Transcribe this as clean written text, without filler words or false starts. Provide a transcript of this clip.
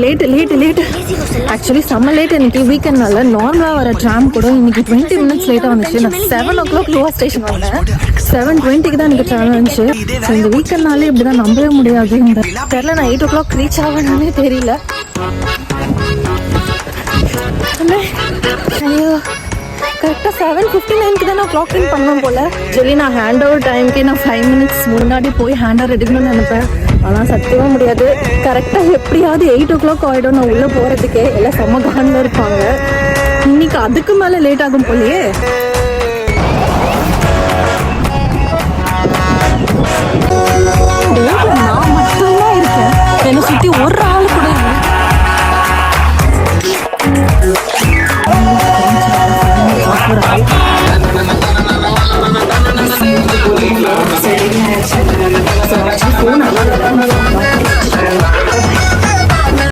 Late. Actually செம்ம late. இன்னைக்கு வீக்கெண்ட்னால நார்மலாக வர ட்ராம் கூட இன்னைக்கு 20 minutes லேட்டாக வந்துச்சு. நான் 7 o'clock லோவா ஸ்டேஷன் வந்தேன். 7:20 தான் எனக்கு ட்ராவல் வந்துச்சு. ஸோ இந்த வீக்கெண்ட்னாலே இப்படி தான் நம்பவே முடியாது. இந்த தெரில நான் 8 o'clock ரீச் ஆகணும்னே தெரியல. ஐயோ, கரெக்டாக 7:59 தான் நான் கிளாக் இன் பண்ணோம் போல். சரி, நான் ஹேண்ட் ஓவர் டைமுக்கே நான் 5 minutes முன்னாடி போய் ஹேண்ட் ஓவர் எடுக்கணும்னு நினைப்பேன். ஆனால் சத்தியமாக முடியாது. கரெக்டாக எப்படியாவது 8 o'clock ஆகிடும் நான் உள்ளே போகிறதுக்கே. எல்லாம் செம்ம காண்டில் இருப்பாங்க. இன்னைக்கு அதுக்கு மேலே லேட் ஆகும் போலையே. நான் மட்டும்தான் இருக்கேன், என்னை சுற்றி ஒரு ஆள் கூட இல்லை.